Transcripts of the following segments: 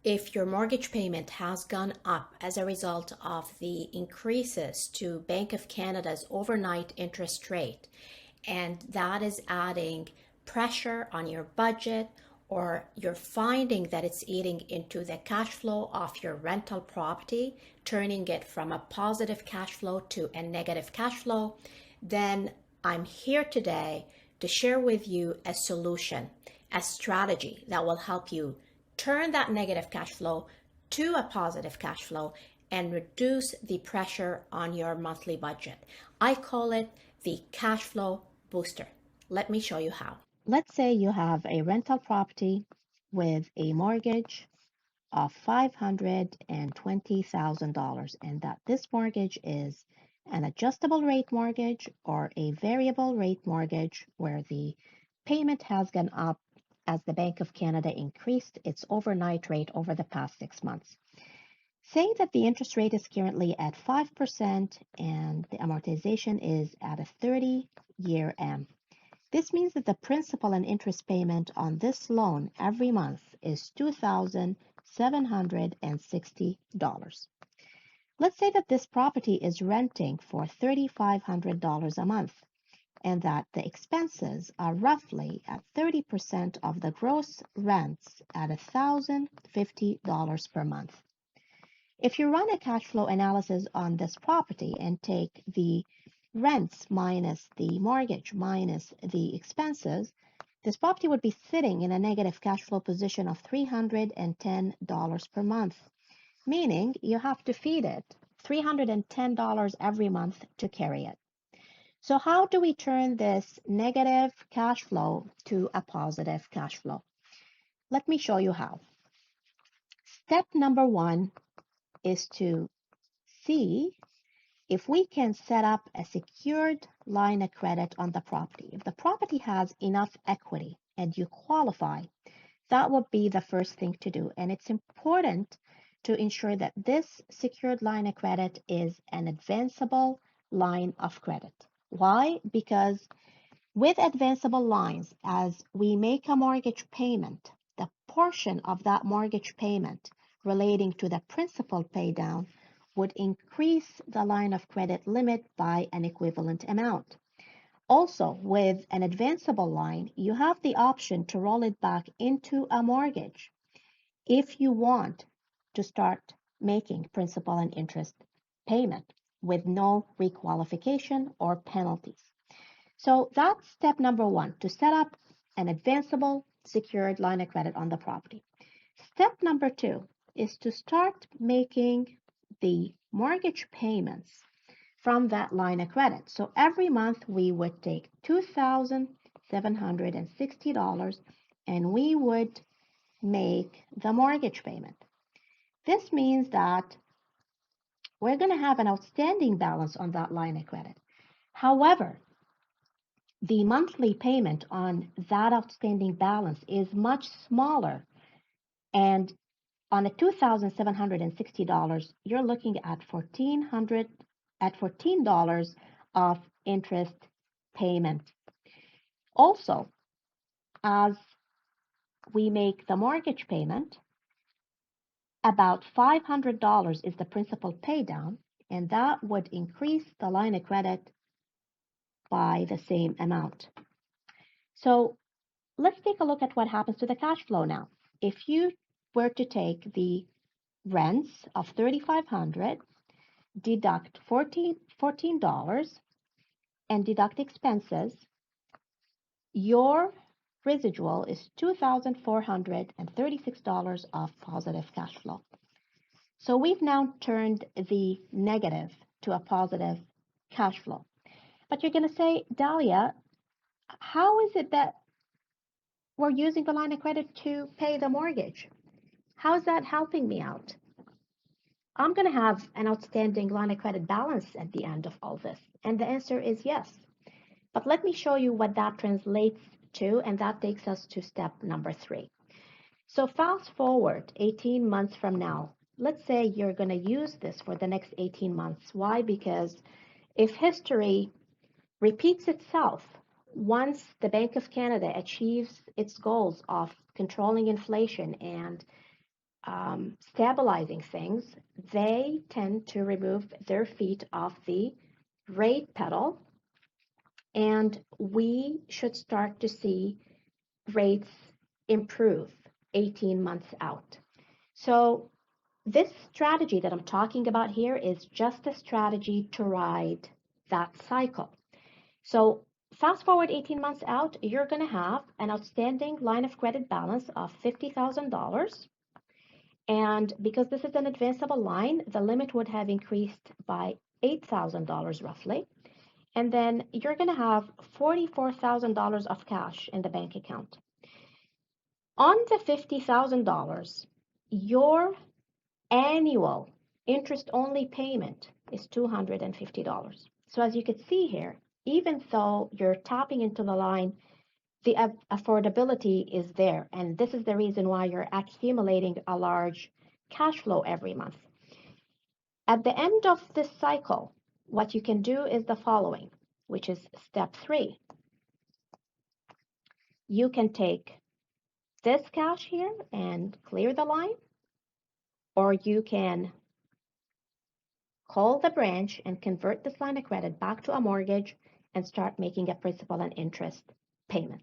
if your mortgage payment has gone up as a result of the increases to Bank of Canada's overnight interest rate, and that is adding pressure on your budget, or you're finding that it's eating into the cash flow of your rental property, turning it from a positive cash flow to a negative cash flow, then I'm here today to share with you a solution, a strategy that will help you turn that negative cash flow to a positive cash flow and reduce the pressure on your monthly budget. I call it the cash flow booster. Let me show you how. Let's say you have a rental property with a mortgage of $520,000, and that this mortgage is an adjustable rate mortgage or a variable rate mortgage where the payment has gone up as the Bank of Canada increased its overnight rate over the past 6 months. Say that the interest rate is currently at 5% and the amortization is at a 30-year M. This means that the principal and interest payment on this loan every month is $2,760. Let's say that this property is renting for $3,500 a month, and that the expenses are roughly at 30% of the gross rents at $1,050 per month. If you run a cash flow analysis on this property and take the rents minus the mortgage minus the expenses, this property would be sitting in a negative cash flow position of $310 per month, meaning you have to feed it $310 every month to carry it. So how do we turn this negative cash flow to a positive cash flow? Let me show you how. Step number 1 is to see if we can set up a secured line of credit on the property. If the property has enough equity and you qualify, that would be the first thing to do. And it's important to ensure that this secured line of credit is an advanceable line of credit. Why? Because with advanceable lines, as we make a mortgage payment, the portion of that mortgage payment relating to the principal pay down would increase the line of credit limit by an equivalent amount. Also, with an advanceable line, you have the option to roll it back into a mortgage if you want to start making principal and interest payment with no requalification or penalties. So that's step number 1, to set up an advanceable secured line of credit on the property. Step number 2 is to start making the mortgage payments from that line of credit. So every month we would take $2,760 and we would make the mortgage payment. This means that we're going to have an outstanding balance on that line of credit. However, the monthly payment on that outstanding balance is much smaller, and on a $2,760, you're looking at $14 of interest payment. Also, as we make the mortgage payment, about $500 is the principal pay down, and that would increase the line of credit by the same amount. So let's take a look at what happens to the cash flow now. If you were to take the rents of $3,500, deduct $14 and deduct expenses, your residual is $2,436 of positive cash flow. So we've now turned the negative to a positive cash flow. But you're going to say, Dalia, how is it that we're using the line of credit to pay the mortgage? How is that helping me out? I'm going to have an outstanding line of credit balance at the end of all this. And the answer is yes. But let me show you what that translates to, and that takes us to step number 3. So fast forward 18 months from now. Let's say you're going to use this for the next 18 months. Why? Because if history repeats itself, once the Bank of Canada achieves its goals of controlling inflation and stabilizing things, they tend to remove their feet off the rate pedal, and we should start to see rates improve 18 months out. So this strategy that I'm talking about here is just a strategy to ride that cycle. So fast forward 18 months out, you're going to have an outstanding line of credit balance of $50,000. And because this is an advanceable line, the limit would have increased by $8,000 roughly. And then you're going to have $44,000 of cash in the bank account. On the $50,000, your annual interest-only payment is $250. So as you can see here, even though you're tapping into the line, the affordability is there. And this is the reason why you're accumulating a large cash flow every month. At the end of this cycle, what you can do is the following, which is step 3. You can take this cash here and clear the line, or you can call the branch and convert this line of credit back to a mortgage and start making a principal and interest payment.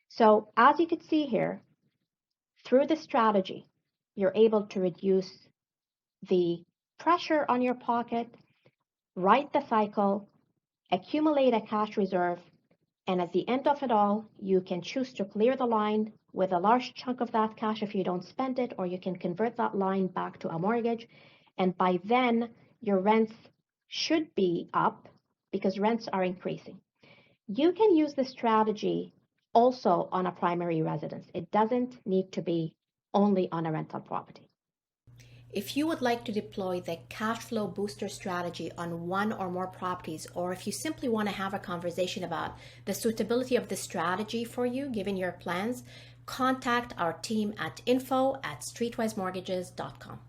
So as you can see here, through this strategy, you're able to reduce the pressure on your pocket, ride the cycle, accumulate a cash reserve, and at the end of it all, you can choose to clear the line with a large chunk of that cash if you don't spend it, or you can convert that line back to a mortgage. And by then, your rents should be up because rents are increasing. You can use this strategy also on a primary residence. It doesn't need to be only on a rental property. If you would like to deploy the cash flow booster strategy on one or more properties, or if you simply want to have a conversation about the suitability of this strategy for you, given your plans, contact our team at info@streetwisemortgages.com.